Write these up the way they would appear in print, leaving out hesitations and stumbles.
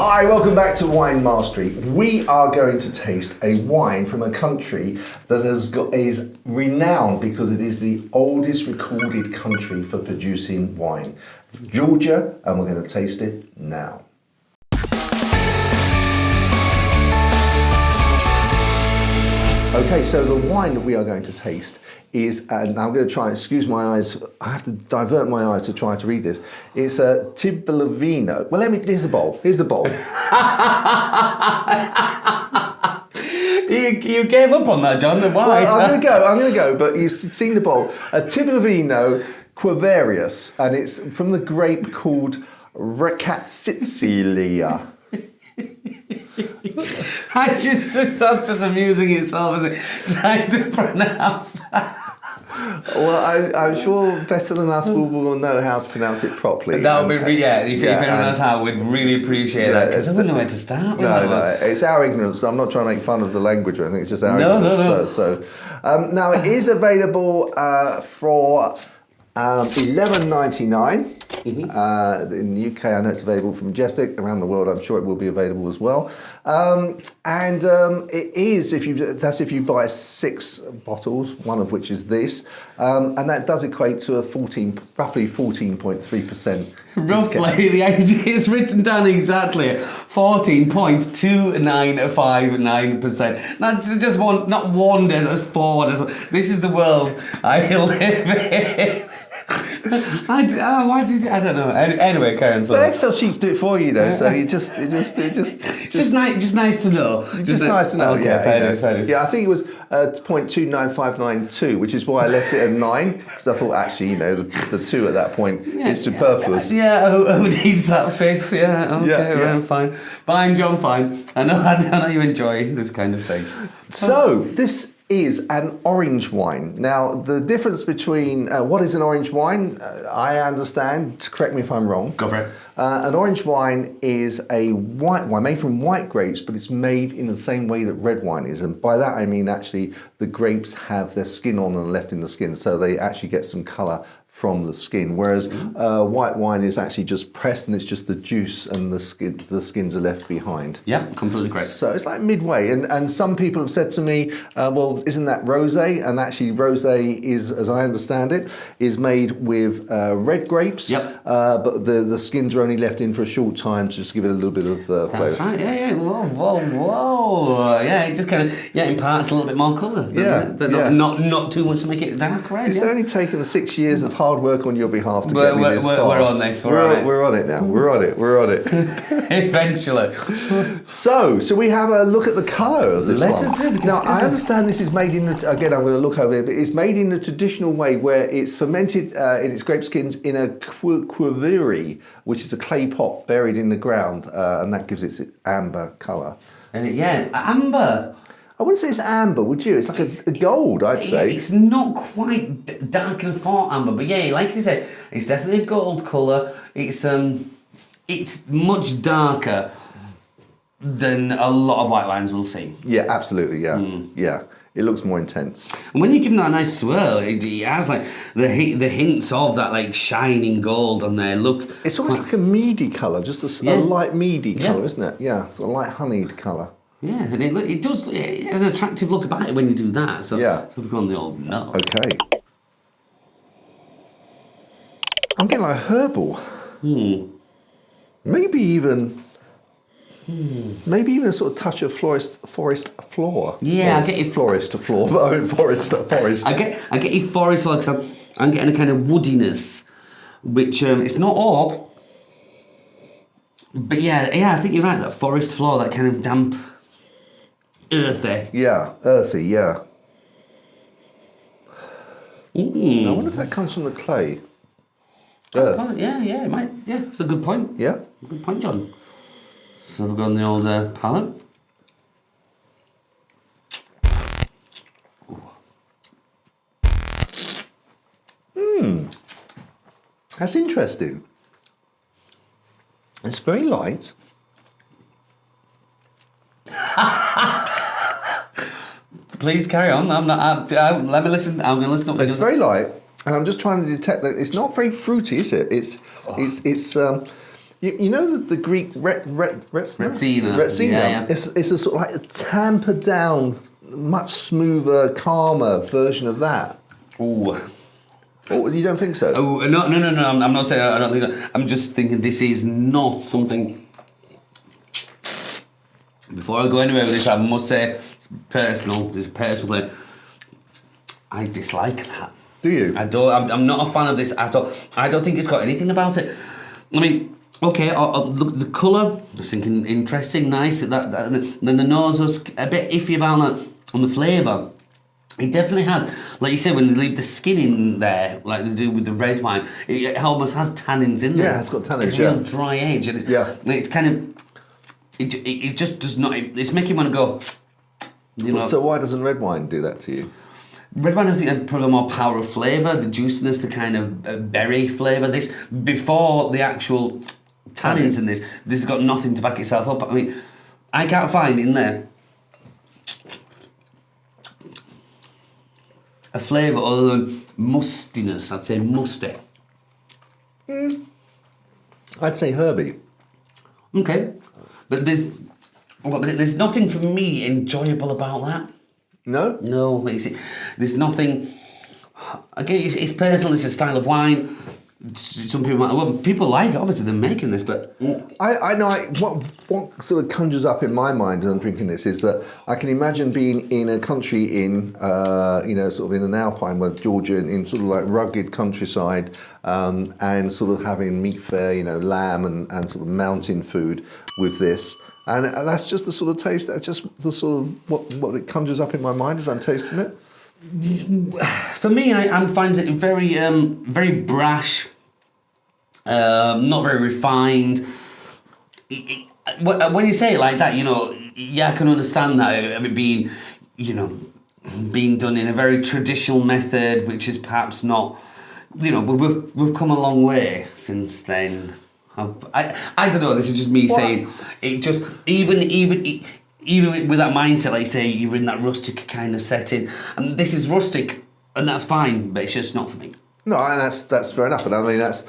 Hi, welcome back to Wine Mastery. We are going to taste a wine from a country that is renowned because it is the oldest recorded country for producing wine. Georgia, and we're going to taste it now. Okay, so the wine that we are going to taste is, and I'm going to try and excuse my eyes, I have to divert my eyes to try to read this. It's a Tbilvino. Well, here's the bowl. Here's the bowl. You gave up on that, John. Why? Well, I'm going to go, but you've seen the bowl. A Tbilvino Qvevris, and it's from the grape called Rkatsiteli. That's just amusing itself, isn't it? Trying to pronounce that. Well, I'm sure better than us will know how to pronounce it properly. That would be, yeah, if anyone knows how, we'd really appreciate that, because I wouldn't know where to start with that. No, it's our ignorance. I'm not trying to make fun of the language or anything, it's just our ignorance. No. Now, it is available for $11.99. In the UK, I know it's available from Majestic. Around the world, I'm sure it will be available as well. It is if you buy 6 bottles, one of which is this, and that does equate to a roughly 14.3%. Roughly, the idea is written down exactly 14.2959%. That's just one, not one. There's 4. This is the world I live in. I don't know. Anyway, carry on. But Excel sheets do it for you, though. So it's just nice to know. Just nice to know. Okay, yeah, fair enough. Yeah, I think it was 0.29592, which is why I left it at 9, because I thought actually, the 2 at that point is superfluous. Yeah, who needs that fifth? Yeah, okay, well, fine, John, fine. I know you enjoy this kind of thing. So this is an orange wine. Now, the difference between what is an orange wine, I understand, correct me if I'm wrong. Go for it. An orange wine is a white wine made from white grapes, but it's made in the same way that red wine is. And by that I mean actually the grapes have their skin on and left in the skin, so they actually get some colour from the skin, whereas white wine is actually just pressed and it's just the juice and the skins are left behind. Yeah, completely correct. So it's like midway, and some people have said to me, well, isn't that rosé? And actually rosé is, as I understand it, is made with red grapes, but the skins are only left in for a short time to just give it a little bit of flavour. That's right, yeah, whoa. Yeah, it just kind of imparts a little bit more colour, but not too much to make it dark red. It's only taken 6 years of hard work on your behalf to get me this far. We're on this. We're on it now. We're on it. Eventually. So we have a look at the colour of this one. Let us do. Now, I understand this is made in, again, I'm going to look over here, but it's made in a traditional way where it's fermented in its grape skins in a qvevri, which is a clay pot buried in the ground, and that gives it amber colour. And amber. I wouldn't say it's amber, would you? It's like a gold, I'd say. It's not quite dark and fort amber, but yeah, like you said, it's definitely a gold colour. It's much darker than a lot of white wines we'll see. Yeah, absolutely, yeah. It looks more intense. And when you give them that nice swirl, it has like the hints of that like shining gold on there. Look, it's almost like a meady colour, just a light meady colour, isn't it? Yeah, it's a light honeyed colour. Yeah, and it has an attractive look about it when you do that. So we've gone the old nose. Okay. I'm getting like herbal. Maybe even a sort of touch of forest floor. Yeah, I get you forest floor, but I mean forest. I get you forest floor because I'm getting a kind of woodiness, which it's not oak. But yeah, I think you're right. That forest floor, that kind of damp. Earthy. Yeah, earthy, yeah. I wonder if that comes from the clay. Yeah, it might. Yeah, it's a good point. Yeah. Good point, John. So we've got on the old palate. That's interesting. It's very light. Please carry on. I'm not. Let me listen. I'm going to listen. It's very light, and I'm just trying to detect that it's not very fruity, is it? It's You know the Greek Retsina? Retsina. Yeah. It's a sort of like a tampered down, much smoother, calmer version of that. Ooh. Oh, you don't think so? Oh, no. I'm not saying I don't think that. I'm just thinking this is not something... Before I go anywhere with this, I must say, it's personal. There's a personal flavour. I dislike that. Do you? I'm not a fan of this at all. I don't think it's got anything about it. I mean, okay, the colour, just thinking interesting, nice. Then the nose was a bit iffy about that. On the flavour, it definitely has. Like you said, when they leave the skin in there, like they do with the red wine, it almost has tannins in there. Yeah, it's got tannins. It's a real dry edge, and it's kind of. It just does not. It's making me want to go. You know. So why doesn't red wine do that to you? Red wine, I think, had probably more power of flavour, the juiciness, the kind of berry flavour. This before the actual tannins in this has got nothing to back itself up. I mean, I can't find in there a flavour other than mustiness. I'd say musty. I'd say herby. Okay, but there's nothing for me enjoyable about that. No? No, there's nothing. Again, it's personal. It's a style of wine. Some people might. Well, people like it. Obviously, they're making this, but I know. What sort of conjures up in my mind when I'm drinking this is that I can imagine being in a country in, sort of in an alpine, where Georgia, in sort of like rugged countryside, and sort of having meat fare, lamb and sort of mountain food with this. And that's just the sort of taste, that's just the sort of what it conjures up in my mind as I'm tasting it. For me, I find it very, very brash, not very refined. When you say it like that, I can understand that of it being, being done in a very traditional method, which is perhaps not, we've come a long way since then. I don't know. This is just me saying it. Just even with that mindset, like you say, you're in that rustic kind of setting, and this is rustic, and that's fine, but it's just not for me. No, and that's fair enough. And I mean that's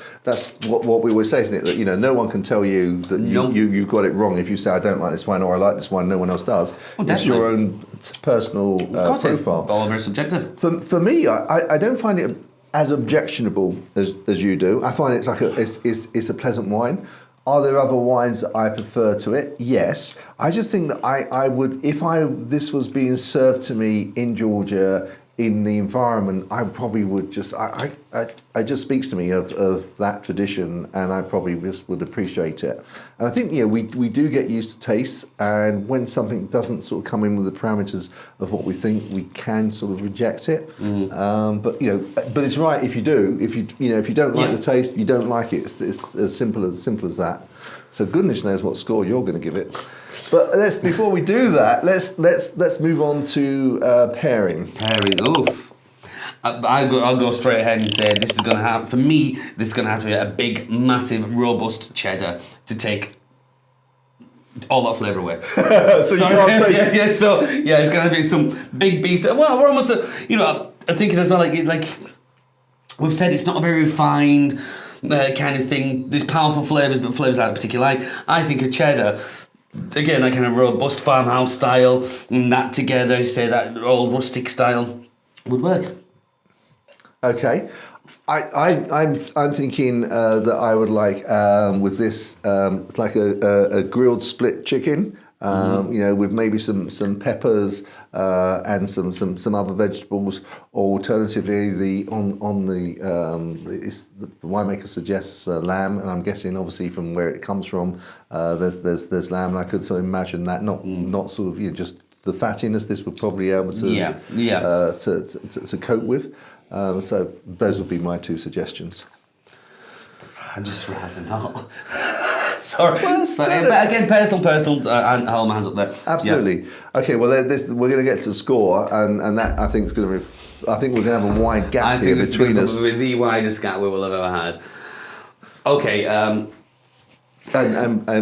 what we always say, isn't it? That no one can tell you that you've got it wrong if you say I don't like this wine or I like this wine. No one else does. It's your own personal profile. All very subjective. For me, I don't find it as objectionable as you do. I find it's like it's a pleasant wine. Are there other wines that I prefer to it? Yes. I just think that I would, if this was being served to me in Georgia, in the environment, I probably would just, it just speaks to me of that tradition, and I probably just would appreciate it. And I think, we do get used to tastes, and when something doesn't sort of come in with the parameters of what we think, we can sort of reject it. But it's right if you do. If you don't like the taste, you don't like it. It's as simple as that. So goodness knows what score you're going to give it. But before we do that, let's move on to pairing. Pairing, oof. I'll go straight ahead and say this is going to have, for me, this is going to have to be a big, massive, robust cheddar to take all that flavour away. So you can't taste it. It's going to be some big beast. Well, we're almost, I'm thinking as well, like we've said, it's not a very refined kind of thing. There's powerful flavours, but flavours I don't particularly like. I think a cheddar, again, that kind of robust farmhouse style, and that together, as you say, that old rustic style would work. Okay. I'm thinking that I would like with this it's like a grilled split chicken, with maybe some peppers and some other vegetables, or alternatively the winemaker suggests lamb, and I'm guessing obviously from where it comes from there's lamb, and I could sort of imagine that not sort of just the fattiness this would probably be able to to cope with. So those would be my two suggestions. I'd just rather not. Sorry. But again, personal, and hold my hands up there. Absolutely. Yeah. Okay, well, we're going to get to the score, and that I think is going to be. I think we're going to have a wide gap here between us. Probably the widest gap we will have ever had. Okay. And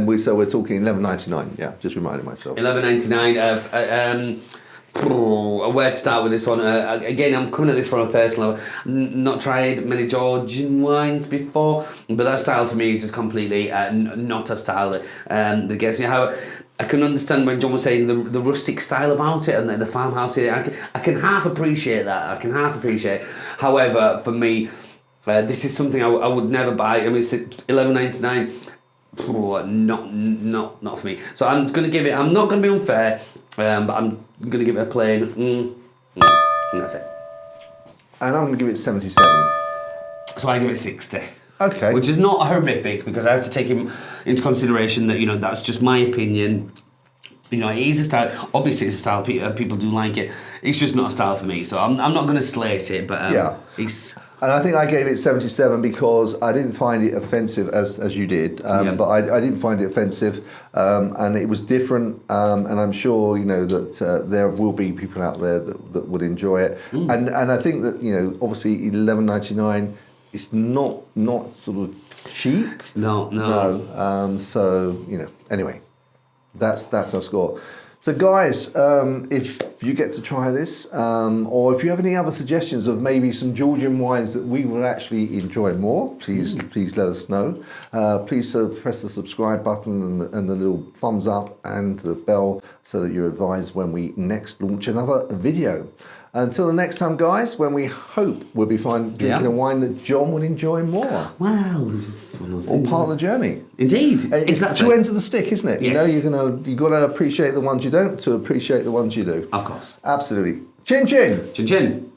we're talking 11.99. Yeah, just reminding myself. 11.99 of. Where to start with this one? Again, I'm coming at this from a personal level. Not tried many Georgian wines before, but that style for me is just completely not a style that gets me. How I can understand when John was saying the rustic style about it and the farmhouse. I can half appreciate that. I can half appreciate. However, for me, this is something I would never buy. I mean, it's $11.99. Not for me. So I'm gonna give it. I'm not gonna be unfair, but I'm gonna give it a plain. And that's it. And I'm going to give it 77. So I give it 60. Okay. Which is not horrific because I have to take him into consideration that that's just my opinion. It is a style. Obviously, it's a style. People do like it. It's just not a style for me. So I'm not going to slate it. But it's. And I think I gave it 77 because I didn't find it offensive as you did, but I didn't find it offensive, and it was different, and I'm sure that there will be people out there that would enjoy it, and I think that obviously $11.99 is not sort of cheap. No. So anyway, that's our score. So guys, if you get to try this, or if you have any other suggestions of maybe some Georgian wines that we would actually enjoy more, please let us know. Please press the subscribe button and the little thumbs up and the bell so that you're advised when we next launch another video. Until the next time, guys, when we hope we'll be drinking a wine that John will enjoy more. Well, this is one of those All things. part of the journey. Indeed. It's Exactly. two ends of the stick, isn't it? Yes. You've got to appreciate the ones you don't to appreciate the ones you do. Of course. Absolutely. Chin chin. Chin chin.